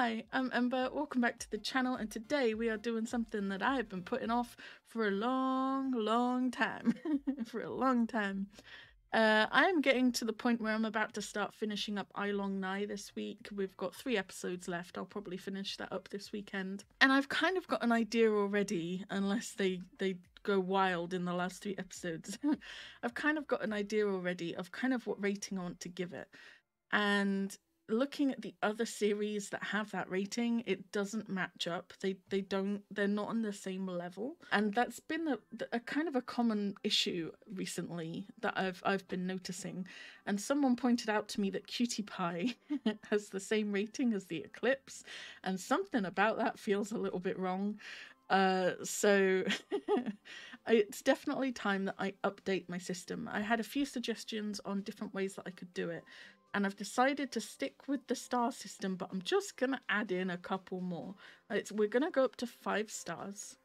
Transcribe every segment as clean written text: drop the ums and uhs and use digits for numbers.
Hi, I'm Ember, welcome back to the channel, and today we are doing something that I have been putting off for a long time. For a long time. I'm getting to the point where I'm about to start finishing up I Long Nigh this week. We've got 3 episodes left. I'll probably finish that up this weekend. And I've kind of got an idea already, unless they go wild in the last 3 episodes. I've kind of got an idea already of kind of what rating I want to give it. And looking at the other series that have that rating, it doesn't match up. They're not on the same level, and that's been a kind of a common issue recently that I've been noticing. And someone pointed out to me that Cutie Pie has the same rating as the Eclipse, and something about that feels a little bit wrong. So it's definitely time that I update my system. I had a few suggestions on different ways that I could do it, and I've decided to stick with the star system, but I'm just going to add in a couple more. We're going to go up to 5 stars.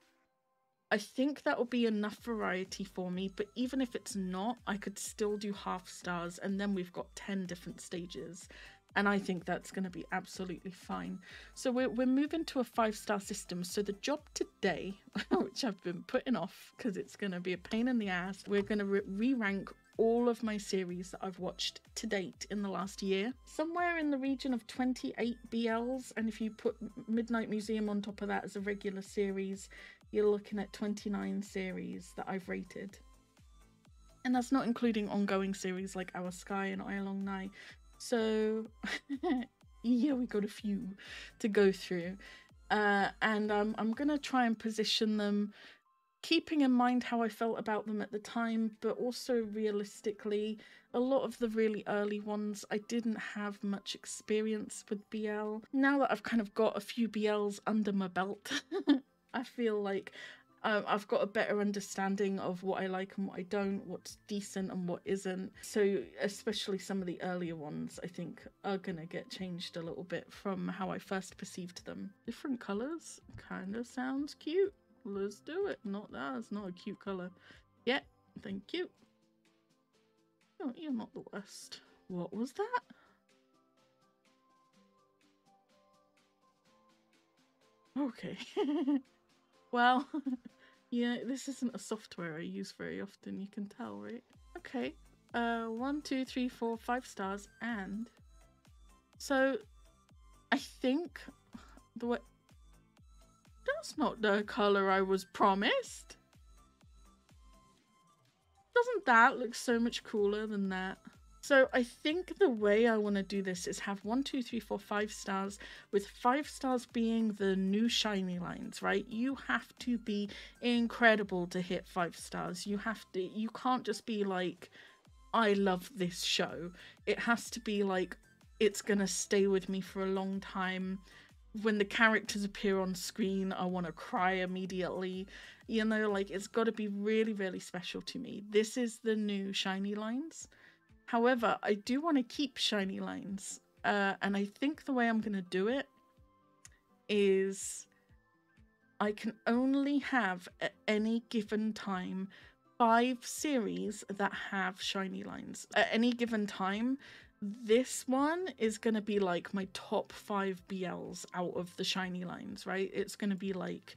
I think that will be enough variety for me, but even if it's not, I could still do half stars, and then we've got 10 different stages. And I think that's going to be absolutely fine. So we're moving to a 5-star system. So the job today, which I've been putting off because it's going to be a pain in the ass, we're going to re-rank all of my series that I've watched to date in the last year. Somewhere in the region of 28 BLs, and if you put Midnight Museum on top of that as a regular series, you're looking at 29 series that I've rated. And that's not including ongoing series like Our Sky and I Long Nigh. So yeah, we got a few to go through, and I'm gonna try and position them keeping in mind how I felt about them at the time, but also realistically, a lot of the really early ones I didn't have much experience with BL. Now that I've kind of got a few BLs under my belt, I feel like I've got a better understanding of what I like and what I don't, what's decent and what isn't. So especially some of the earlier ones, I think, are gonna get changed a little bit from how I first perceived them. Different colours kind of sounds cute. Let's do it. Not that. It's not a cute colour. Yeah, thank you. No, you're not the worst. What was that? Okay. Well, yeah, this isn't a software I use very often, you can tell, right? Okay. 1, 2, 3, 4, 5 stars, and so I think the way that's not the color I was promised. Doesn't that look so much cooler than that? So I think the way I want to do this is have 1, 2, 3, 4, 5 stars, with 5 stars being the new shiny lines, right? You have to be incredible to hit 5 stars. You can't just be like, I love this show. It has to be like, it's gonna stay with me for a long time. When the characters appear on screen, I want to cry immediately. You know, like, it's got to be really, really special to me. This is the new shiny lines. However, I do want to keep shiny lines. And I think the way I'm going to do it is I can only have at any given time 5 series that have shiny lines. At any given time, this one is going to be like my top 5 BLs out of the shiny lines, right? It's going to be like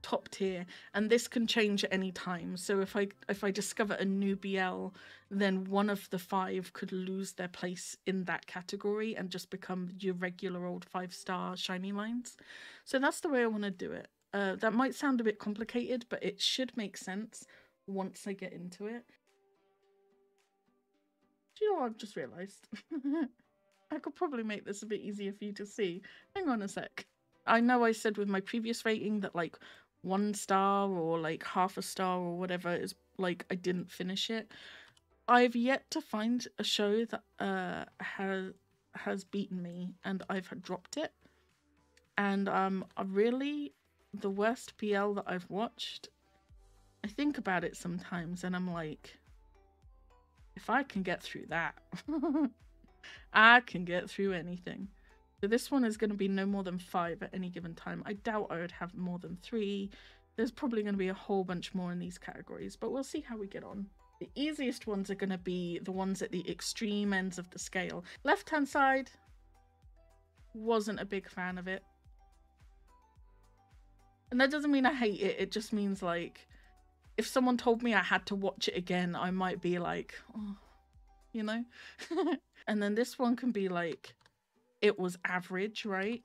top tier, and this can change at any time. So if I discover a new BL, then one of the 5 could lose their place in that category and just become your regular old 5-star shiny lines. So that's the way I want to do it. That might sound a bit complicated, but it should make sense once I get into it. Do you know what I've just realised? I could probably make this a bit easier for you to see. Hang on a sec. I know I said with my previous rating that like 1 star or like half a star or whatever is like I didn't finish it. I've yet to find a show that has beaten me and I've dropped it. And really, the worst BL that I've watched, I think about it sometimes and I'm like, if I can get through that, I can get through anything. So this one is going to be no more than 5 at any given time. I doubt I would have more than 3. There's probably going to be a whole bunch more in these categories, but we'll see how we get on. The easiest ones are going to be the ones at the extreme ends of the scale. Left-hand side, wasn't a big fan of it. And that doesn't mean I hate it, it just means like if someone told me I had to watch it again, I might be like, oh, you know? And then this one can be like, it was average, right?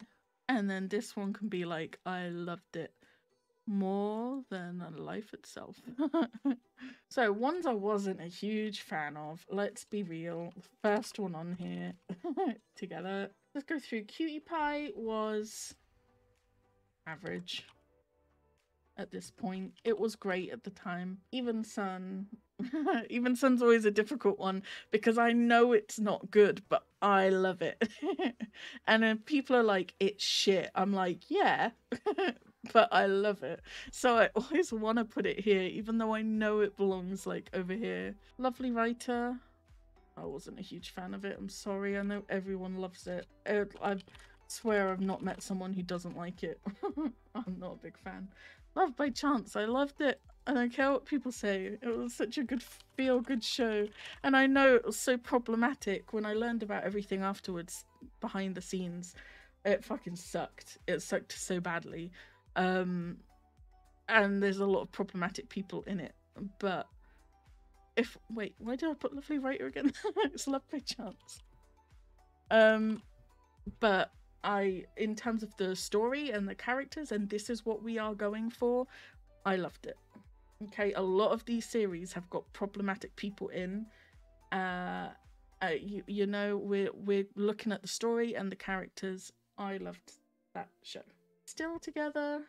And then this one can be like, I loved it more than life itself. So ones I wasn't a huge fan of, let's be real. The first one on here together. Let's go through. Cutie Pie was average at this point. It was great at the time. Even Sun. Even Sun's always a difficult one because I know it's not good, but I love it. And then people are like, it's shit. I'm like, yeah, but I love it. So I always want to put it here, even though I know it belongs like over here. Lovely Writer. I wasn't a huge fan of it. I'm sorry. I know everyone loves it. I swear I've not met someone who doesn't like it. I'm not a big fan. Love by Chance. I loved it. I don't care what people say. It was such a good feel-good show. And I know it was so problematic when I learned about everything afterwards, behind the scenes. It fucking sucked. It sucked so badly. And there's a lot of problematic people in it. But if... Wait, why did I put Lovely Writer again? It's Love by Chance. But in terms of the story and the characters, and this is what we are going for, I loved it. Okay, a lot of these series have got problematic people in. You know, we're looking at the story and the characters. I loved that show. Still Together.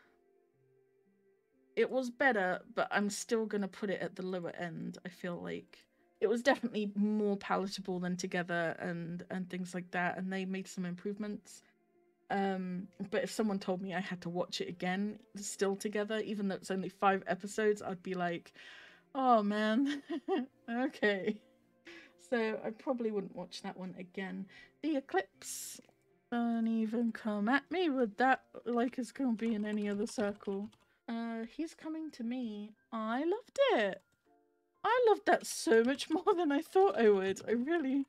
It was better, but I'm still gonna put it at the lower end. I feel like it was definitely more palatable than Together and things like that, and they made some improvements. But if someone told me I had to watch it again, Still Together, even though it's only 5 episodes, I'd be like, oh man, okay. So I probably wouldn't watch that one again. The Eclipse. Don't even come at me with that like it's gonna be in any other circle. He's Coming to Me. I loved it. I loved that so much more than I thought I would. I really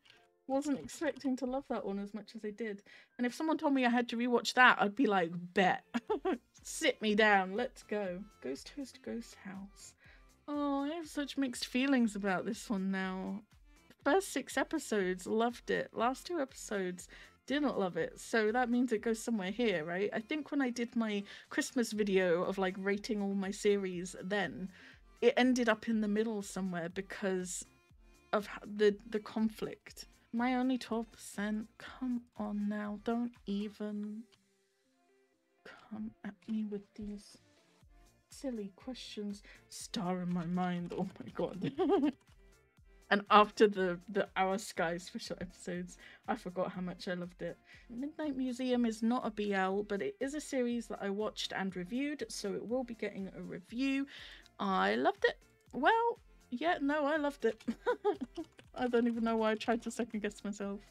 wasn't expecting to love that one as much as I did. And if someone told me I had to rewatch that, I'd be like, bet. Sit me down. Let's go. Ghost Host Ghost House. Oh, I have such mixed feelings about this one now. First 6 episodes, loved it. Last 2 episodes, didn't love it. So that means it goes somewhere here, right? I think when I did my Christmas video of like rating all my series then, it ended up in the middle somewhere because of the conflict. My only 12%? Come on now, don't even come at me with these silly questions. Star in My Mind, oh my god. And after the Our Sky special episodes, I forgot how much I loved it. Midnight Museum is not a BL, but it is a series that I watched and reviewed, so it will be getting a review. I loved it. Well, yeah, no, I loved it. I don't even know why I tried to second guess myself.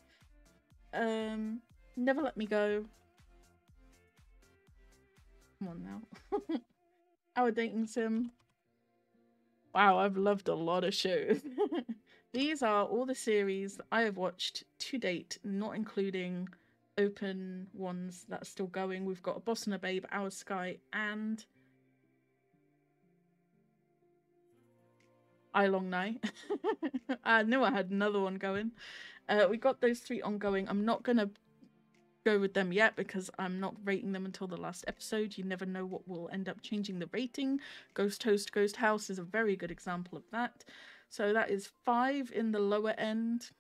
Never Let Me Go. Come on now. Our Dating Sim. Wow, I've loved a lot of shows. These are all the series that I have watched to date, not including open ones that are still going. We've got A Boss and a Babe, Our Sky, and I Long Night. I knew I had another one going. We got those 3 ongoing. I'm not going to go with them yet because I'm not rating them until the last episode. You never know what will end up changing the rating. Ghost Host Ghost House is a very good example of that. So that is 5 in the lower end,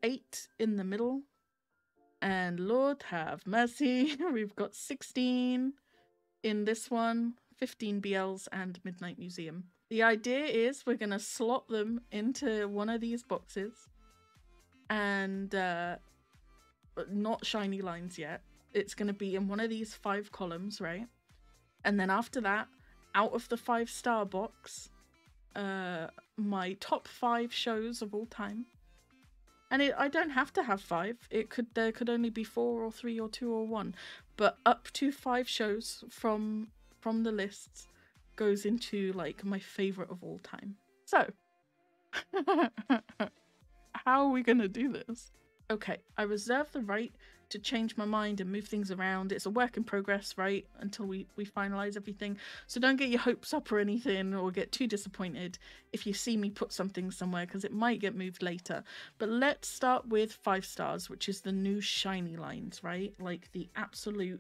8 in the middle, and Lord have mercy, we've got 16 in this one, 15 BLs and Midnight Museum. The idea is we're going to slot them into one of these boxes and not shiny lines yet. It's going to be in one of these 5 columns, right? And then after that, out of the 5-star box, my top 5 shows of all time. And I don't have to have 5. There could only be 4 or 3 or 2 or 1. But up to 5 shows from the lists goes into like my favorite of all time. So how are we gonna do this? Okay, I reserve the right to change my mind and move things around. It's a work in progress, right? Until we finalize everything. So don't get your hopes up or anything, or get too disappointed if you see me put something somewhere, because it might get moved later. But let's start with 5 stars, which is the new shiny lines, right? Like the absolute,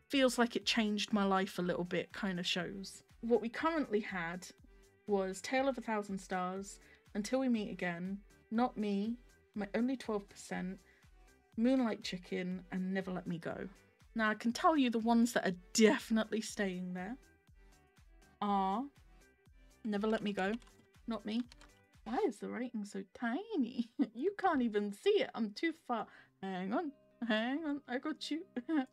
feels like it changed my life a little bit kind of shows. What we currently had was Tale of 1,000 Stars, Until We Meet Again, Not Me, My Only 12%, Moonlight Chicken, and Never Let Me Go. Now I can tell you the ones that are definitely staying there are Never Let Me Go, Not Me. Why is the rating so tiny? You can't even see it. I'm too far. Hang on. I got you.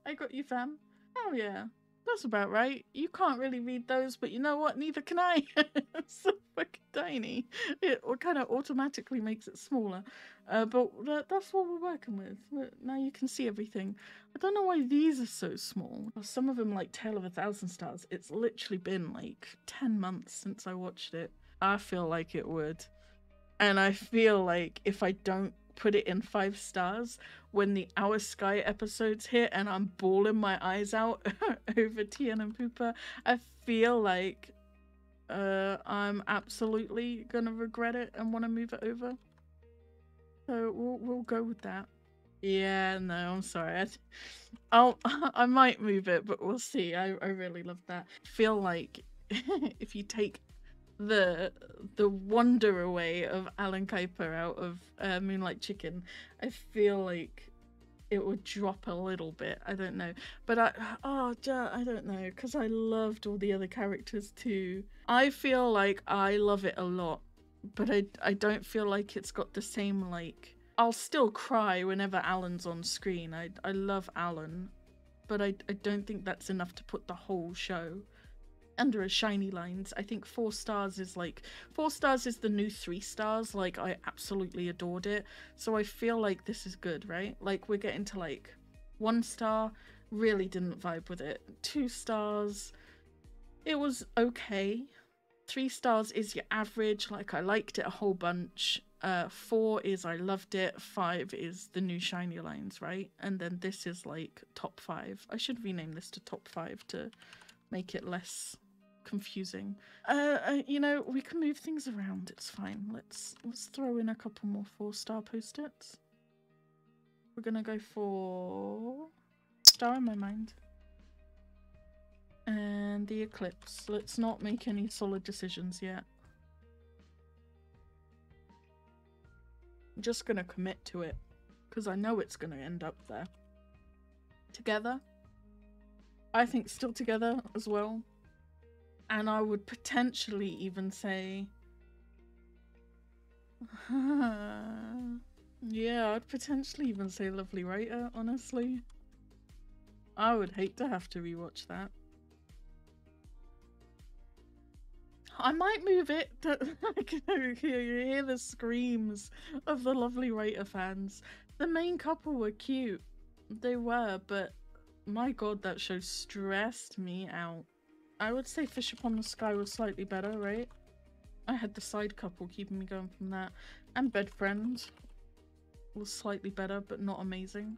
I got you, fam. Hell yeah. That's about right. You can't really read those, but you know what? Neither can I. It's so fucking tiny. It kind of automatically makes it smaller. But that's what we're working with. Now you can see everything. I don't know why these are so small. Some of them, like Tale of 1,000 Stars, it's literally been like 10 months since I watched it. I feel like it would. And I feel like if I don't put it in 5 stars, when the Our Sky episodes hit and I'm bawling my eyes out over Tien and Pupa, I feel like I'm absolutely gonna regret it and want to move it over. So we'll go with that. Yeah, no, I'm sorry. I might move it, but we'll see. I really love that. I feel like if you take the wonder away of Alan Kuiper out of Moonlight Chicken, I feel like it would drop a little bit. I don't know, but I don't know, because I loved all the other characters too. I feel like I love it a lot, but I don't feel like it's got the same, like, I'll still cry whenever Alan's on screen. I love Alan, but I don't think that's enough to put the whole show under a shiny lines. I think 4 stars is like, 4 stars is the new 3 stars. Like, I absolutely adored it. So I feel like this is good, right? Like, we're getting to like 1 star, really didn't vibe with it. 2 stars, it was okay. 3 stars is your average, like I liked it a whole bunch. 4 is I loved it. 5 is the new shiny lines, right? And then this is like top 5. I should rename this to top 5 to make it less confusing. You know, we can move things around, it's fine. Let's throw in a couple more 4-star post-its. We're gonna go for Star in My Mind and the Eclipse. Let's not make any solid decisions yet. I'm just gonna commit to it because I know it's gonna end up there. Together, I think Still Together as well. And I would potentially even say, yeah, I'd potentially even say Lovely Writer, honestly. I would hate to have to rewatch that. I might move it. You hear the screams of the Lovely Writer fans. The main couple were cute. They were, but my god, that show stressed me out. I would say Fish Upon the Sky was slightly better, right? I had the side couple keeping me going from that. And Bed Friend was slightly better, but not amazing.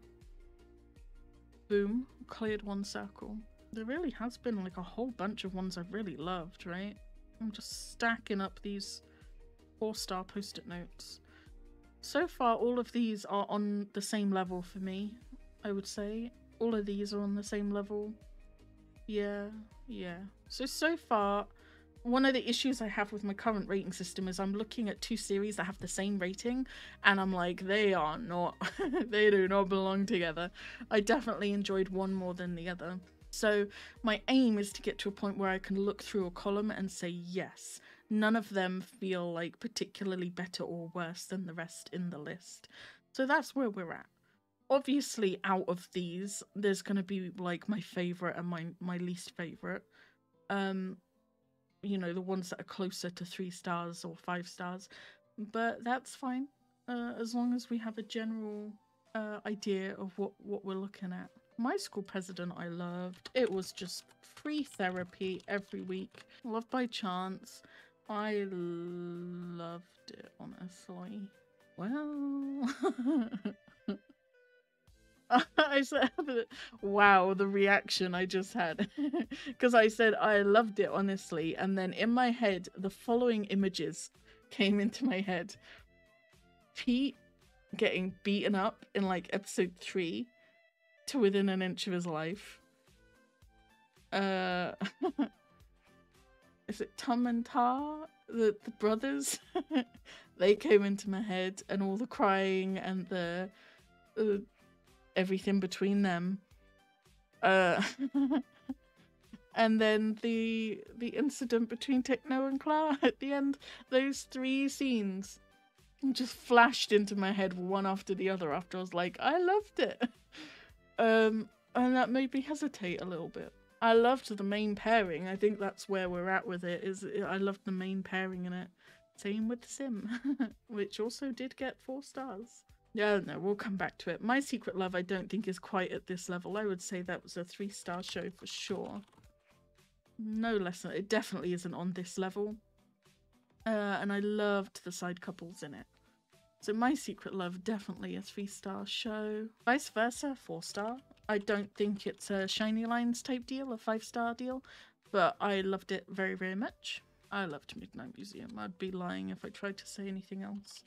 Boom, cleared 1 circle. There really has been like a whole bunch of ones I've really loved, right? I'm just stacking up these 4-star post-it notes. So far, all of these are on the same level for me, I would say. All of these are on the same level. Yeah. So far, one of the issues I have with my current rating system is I'm looking at 2 series that have the same rating, and I'm like, they are not, they do not belong together. I definitely enjoyed one more than the other. So my aim is to get to a point where I can look through a column and say, yes, none of them feel like particularly better or worse than the rest in the list. So that's where we're at. Obviously, out of these, there's going to be like my favorite and my least favorite. You know, the ones that are closer to 3 stars or 5 stars, but that's fine, as long as we have a general idea of what we're looking at. My School President I loved. It was just free therapy every week. Love by Chance. I loved it, honestly. Well, I said, wow, the reaction I just had. Because I said I loved it, honestly. And then in my head, the following images came into my head. Pete getting beaten up in like episode 3 to within an inch of his life. Is it Tom and Tar? The brothers? They came into my head, and all the crying and the everything between them. And then the incident between Techno and Clara at the end. Those 3 scenes just flashed into my head one after the other after I was like, I loved it. And that made me hesitate a little bit. I loved the main pairing. I think that's where we're at with it. I loved the main pairing in it. Same with Sim, which also did get 4 stars. Yeah, no, we'll come back to it. My Secret Love I don't think is quite at this level. I would say that was a 3-star show for sure. No less than, it definitely isn't on this level. And I loved the side couples in it. So My Secret Love, definitely a 3-star show. Vice versa, 4-star. I don't think it's a Shiny Lines type deal, a 5-star deal, but I loved it very, very much. I loved Midnight Museum. I'd be lying if I tried to say anything else.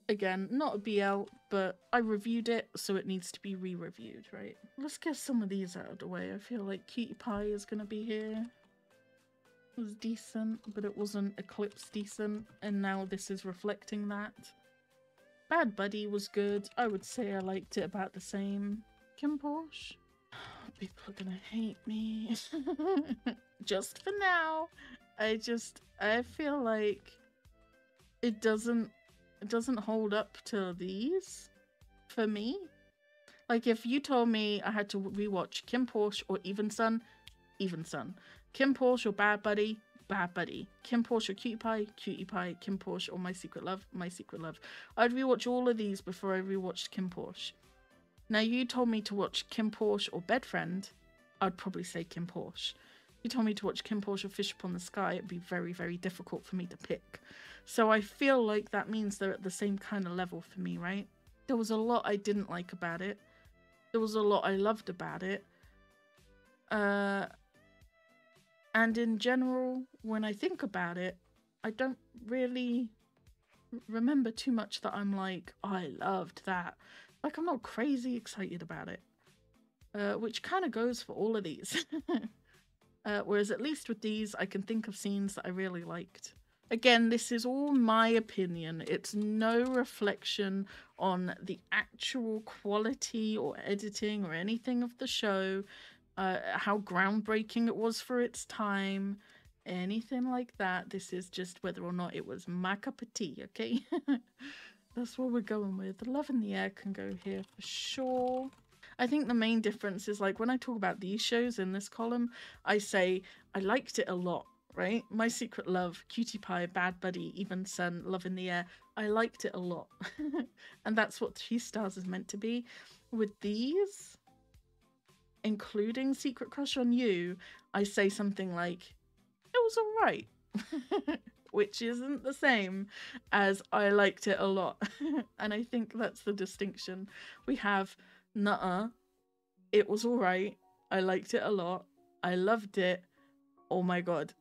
Again, not a BL, but I reviewed it, so it needs to be re-reviewed, right? Let's get some of these out of the way. I feel like Cutie Pie is going to be here. It was decent, but it wasn't Eclipse decent, and now this is reflecting that. Bad Buddy was good. I would say I liked it about the same. Kim Porsche? People are gonna hate me. Just for now. I feel like it doesn't hold up to these for me. Like, if you told me I had to rewatch Kim Porsche or Even Sun, Even Sun. Kim Porsche or Bad Buddy, Bad Buddy. Kim Porsche or Cutie Pie, Cutie Pie. Kim Porsche or My Secret Love, My Secret Love. I'd rewatch all of these before I rewatched Kim Porsche. Now, you told me to watch Kim Porsche or Bedfriend, I'd probably say Kim Porsche. You told me to watch Kim Porsche or Fish Upon the Sky, it'd be very, very difficult for me to pick. So I feel like that means they're at the same kind of level for me, right? There was a lot I didn't like about it. There was a lot I loved about it. And in general, when I think about it, I don't really remember too much that I'm like, oh, I loved that. Like, I'm not crazy excited about it. Which kind of goes for all of these. Whereas at least with these, I can think of scenes that I really liked. Again, this is all my opinion. It's no reflection on the actual quality or editing or anything of the show, how groundbreaking it was for its time, anything like that. This is just whether or not it was my cup of tea, okay? That's what we're going with. Love in the Air can go here for sure. I think the main difference is, like, when I talk about these shows in this column, I say I liked it a lot, right? My Secret Love, Cutie Pie, Bad Buddy, Even Sun, Love in the Air. I liked it a lot. And that's what 3 stars is meant to be. With these, including Secret Crush on You, I say something like, it was alright. Which isn't the same as I liked it a lot. And I think that's the distinction. We have nuh-uh, it was alright, I liked it a lot, I loved it, oh my god.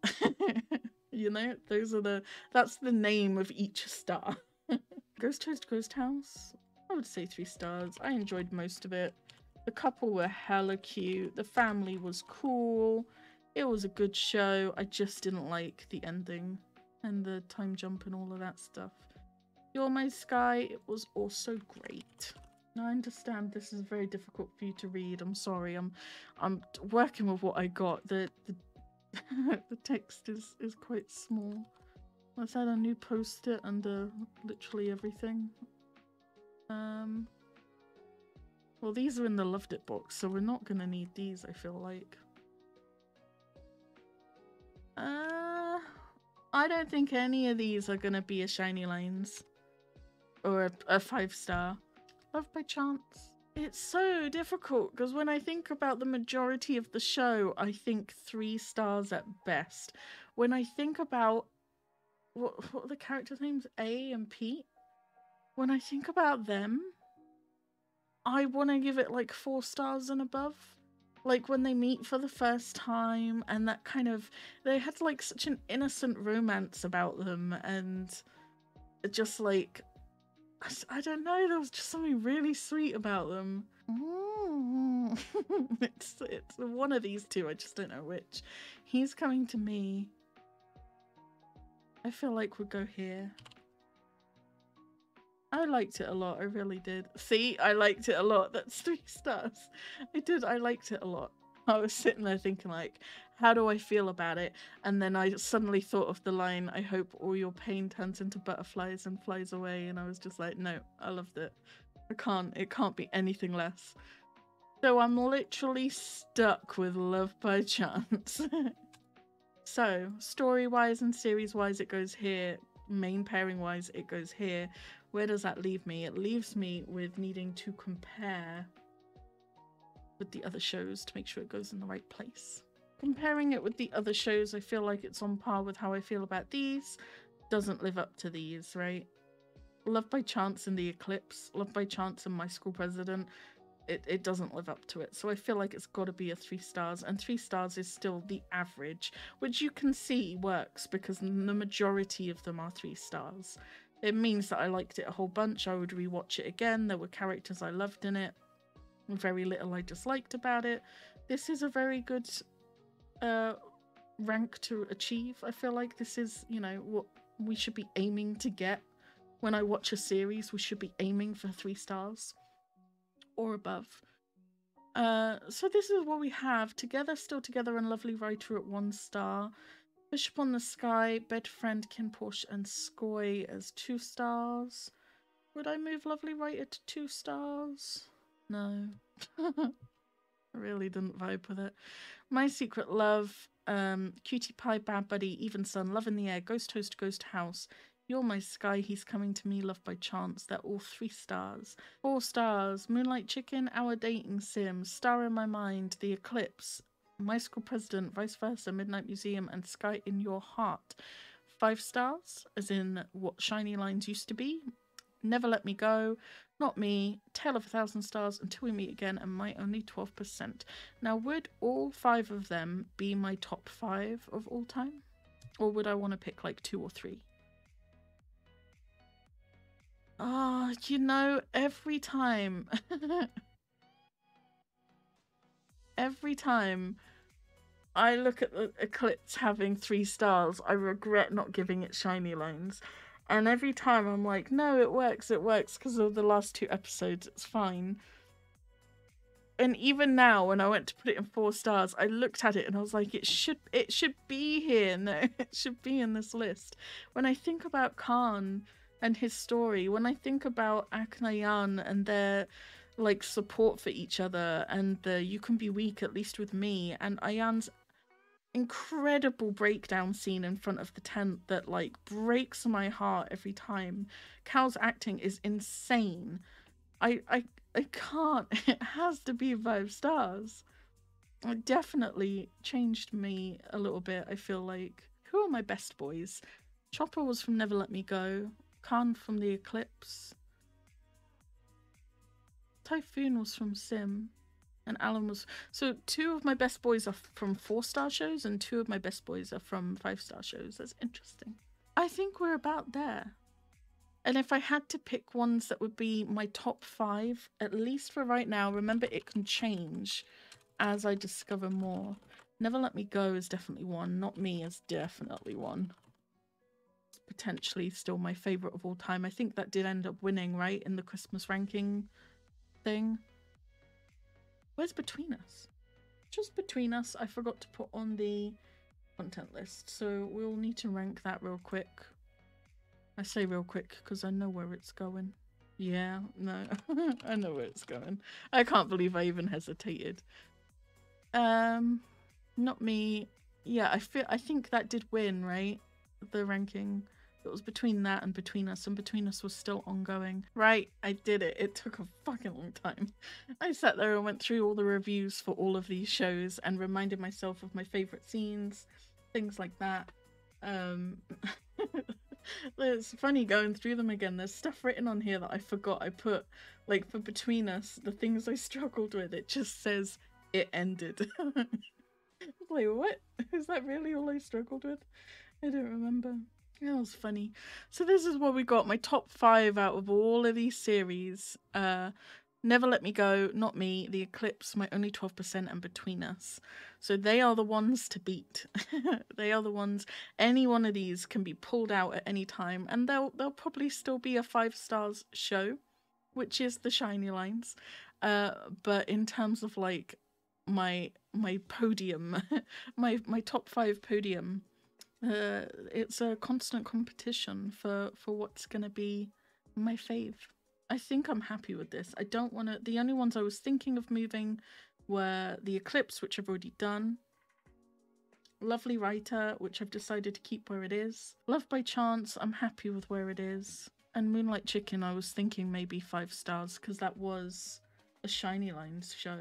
You know, that's the name of each star. Ghost Host Ghost House, I would say 3 stars. I enjoyed most of it. The couple were hella cute, the family was cool, it was a good show. I just didn't like the ending and the time jump and all of that stuff. You're My Sky, it was also great. I understand this is very difficult for you to read. I'm sorry. I'm working with what I got. The the text is quite small. Let's add a new post-it under literally everything. Well, these are in the Loved It box, so we're not gonna need these, I feel like. I don't think any of these are gonna be a Shiny Lines or a 5-star. Love by Chance. It's so difficult because when I think about the majority of the show, I think 3 stars at best. When I think about what are the characters' names? A and Pete? When I think about them, I want to give it like 4 stars and above. Like when they meet for the first time and that kind of, they had like such an innocent romance about them, and just like, I don't know, there was just something really sweet about them. It's one of these two, I just don't know which. He's coming to me. I feel like we'll go here. I liked it a lot, I really did. See, I liked it a lot. That's 3 stars. I liked it a lot. I was sitting there thinking like, how do I feel about it? And then I suddenly thought of the line, I hope all your pain turns into butterflies and flies away. And I was just like, no, I loved it. It can't be anything less. So I'm literally stuck with Love by Chance. So story-wise and series-wise, it goes here. Main pairing-wise, it goes here. Where does that leave me? It leaves me with needing to compare with the other shows to make sure it goes in the right place. Comparing it with the other shows, I feel like it's on par with how I feel about these. Doesn't live up to these, right? Love by Chance and The Eclipse, Love by Chance and My School President, it doesn't live up to it. So I feel like it's got to be a 3 stars, and 3 stars is still the average, which you can see works because the majority of them are 3 stars. It means that I liked it a whole bunch. I would rewatch it again. There were characters I loved in it. Very little I disliked about it. This is a very good rank to achieve. I feel like this is, you know, what we should be aiming to get. When I watch a series, we should be aiming for 3 stars or above. So this is what we have. Together, Still Together, and Lovely Writer at 1 star. Bishop on the Sky, Bed Friend, Kin Porsche, and Skoy as 2 stars. Would I move Lovely Writer to 2 stars? No. I really didn't vibe with it. My Secret Love, Cutie Pie, Bad Buddy, Even Sun, Love in the Air, Ghost Host, Ghost House, You're My Sky, He's Coming to Me, Love by Chance. They're all 3 stars. 4 stars, Moonlight Chicken, Our Dating Sim, Star in My Mind, The Eclipse, My School President, Vice Versa, Midnight Museum, and Sky in Your Heart. 5 stars, as in what Shiny Lines used to be. Never Let Me Go, Not Me, Tale of 1,000 Stars, Until We Meet Again, and My Only 12%. Now, would all 5 of them be my top 5 of all time? Or would I want to pick like 2 or 3? Ah, you know, every time I look at the Eclipse having 3 stars, I regret not giving it Shiny Lines. And every time I'm like, no, it works because of the last 2 episodes, it's fine. And even now, when I went to put it in 4 stars, I looked at it and I was like, it should be here. No, it should be in this list. When I think about Khan and his story, when I think about Aknayan and their like support for each other, and the you can be weak at least with me, and Ayan's incredible breakdown scene in front of the tent that like breaks my heart every time. Cal's acting is insane. I can't. It has to be 5 stars. It definitely changed me a little bit. I feel like, who are my best boys? Chopper was from Never Let Me Go. Khan from The Eclipse. Typhoon was from Sim. And Alan was... So 2 of my best boys are from 4-star shows, and 2 of my best boys are from 5-star shows. That's interesting. I think we're about there. And if I had to pick ones that would be my top 5, at least for right now, remember it can change as I discover more. Never Let Me Go is definitely one. Not Me is definitely one. It's potentially still my favourite of all time. I think that did end up winning, right, in the Christmas ranking thing. Where's Between Us? Just Between Us. I forgot to put on the content list, so we'll need to rank that real quick. I say real quick because I know where it's going. Yeah, no, I know where it's going. I can't believe I even hesitated. Not Me. Yeah, I think that did win, right? The ranking. It was between that and Between Us, and Between Us was still ongoing. Right, I did it. It took a fucking long time. I sat there and went through all the reviews for all of these shows and reminded myself of my favourite scenes, things like that. It's funny going through them again. There's stuff written on here that I forgot I put, like for Between Us, the things I struggled with. It just says it ended. Like, what? Is that really all I struggled with? I don't remember. That was funny. So this is what we got. My top 5 out of all of these series. Never Let Me Go, Not Me, The Eclipse, My Only 12%, and Between Us. So they are the ones to beat. They are the ones. Any one of these can be pulled out at any time, and they'll probably still be a 5 stars show, which is the shiny lines. But in terms of like my podium, my top 5 podium, it's a constant competition for what's gonna be my fave. I think I'm happy with this. I don't want to... The only ones I was thinking of moving were The Eclipse, which I've already done. Lovely Writer, which I've decided to keep where it is. Love by Chance, I'm happy with where it is. And Moonlight Chicken, I was thinking maybe 5 stars, because that was a Shiny Lines show.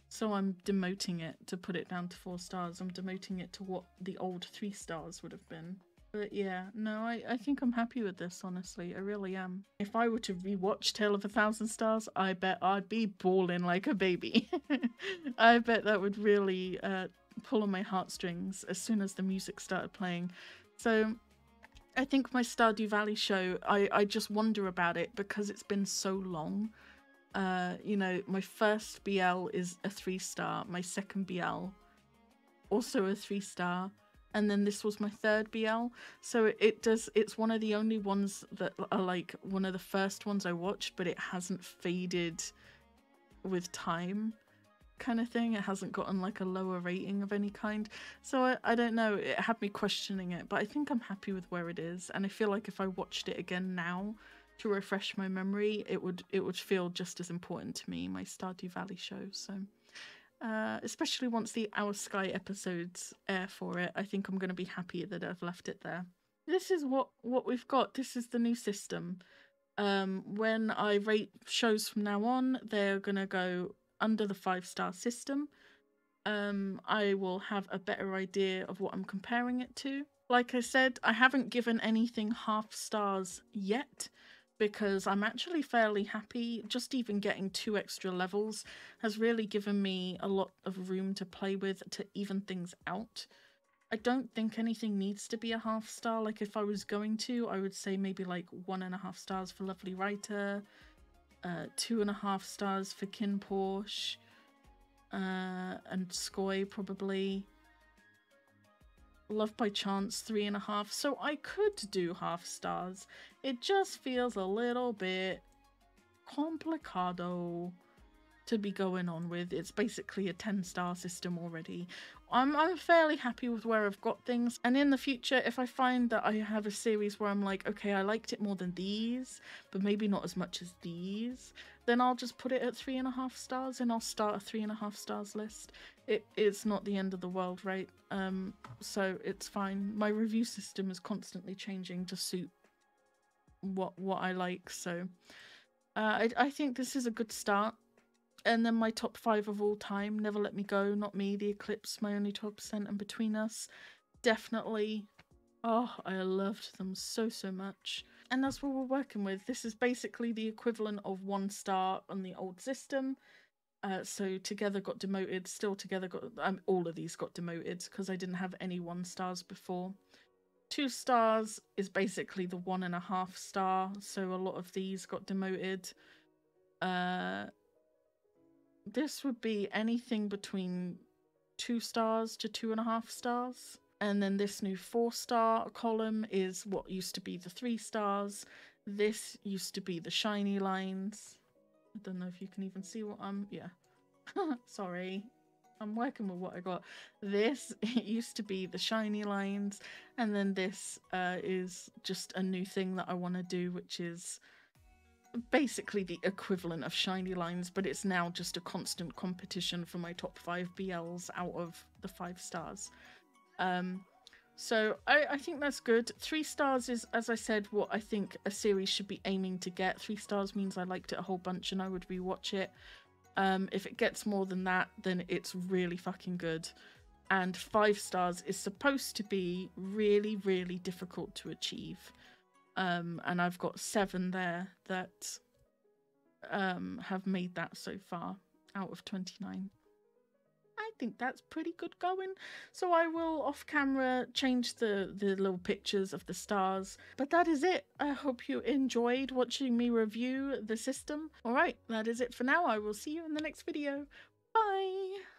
So I'm demoting it to put it down to 4 stars. I'm demoting it to what the old 3 stars would have been. But yeah, no, I think I'm happy with this, honestly. I really am. If I were to rewatch Tale of a Thousand Stars, I bet I'd be bawling like a baby. I bet that would really pull on my heartstrings as soon as the music started playing. So I think my Stardew Valley show, I just wonder about it because it's been so long. You know, my first BL is a 3 star. My second BL, also a 3 star. And then this was my third BL. So it's one of the only ones that are like one of the first ones I watched, but it hasn't faded with time kind of thing. It hasn't gotten like a lower rating of any kind. So I don't know, it had me questioning it, but I think I'm happy with where it is. And I feel like if I watched it again now to refresh my memory, it would feel just as important to me, my Stardew Valley show. So especially once the Our Sky episodes air for it, I think I'm going to be happy that I've left it there. This is what we've got. This is the new system. When I rate shows from now on, they're going to go under the 5-star system. I will have a better idea of what I'm comparing it to. Like I said, I haven't given anything half stars yet, because I'm actually fairly happy. Just even getting 2 extra levels has really given me a lot of room to play with to even things out. I don't think anything needs to be a half star. Like if I was going to, I would say maybe like 1.5 stars for Lovely Writer, 2.5 stars for Kin Porsche, and Skoy probably. Love by Chance 3.5, so I could do half stars. It just feels a little bit complicado to be going on with. It's basically a 10-star system already. I'm fairly happy with where I've got things, and in the future, if I find that I have a series where I'm like, okay, I liked it more than these, but maybe not as much as these, then I'll just put it at 3.5 stars and I'll start a 3.5 stars list. It's not the end of the world, right? So it's fine. My review system is constantly changing to suit what I like, so I think this is a good start. And then my top 5 of all time: Never Let Me Go, Not Me, The Eclipse, My Only 12%, and Between Us. Definitely. Oh, I loved them so much. And that's what we're working with. This is basically the equivalent of 1 star on the old system. So Together got demoted, Still Together got... all of these got demoted because I didn't have any 1 stars before. 2 stars is basically the 1.5 star, so a lot of these got demoted. This would be anything between 2 stars to 2.5 stars. And then this new 4-star column is what used to be the 3 stars. This used to be the shiny lines. I don't know if you can even see what I'm... Yeah. Sorry. I'm working with what I got. This used to be the shiny lines. And then this is just a new thing that I want to do, which is basically the equivalent of shiny lines, but it's now just a constant competition for my top 5 BLs out of the 5 stars. So I think that's good. 3 stars is, as I said, what I think a series should be aiming to get. 3 stars means I liked it a whole bunch and I would rewatch it. If it gets more than that, then it's really fucking good. and 5 stars is supposed to be really, really difficult to achieve. And I've got 7 there that have made that so far out of 29. I think that's pretty good going. So I will off camera change the little pictures of the stars. But that is it. I hope you enjoyed watching me review the system. Alright, that is it for now. I will see you in the next video. Bye!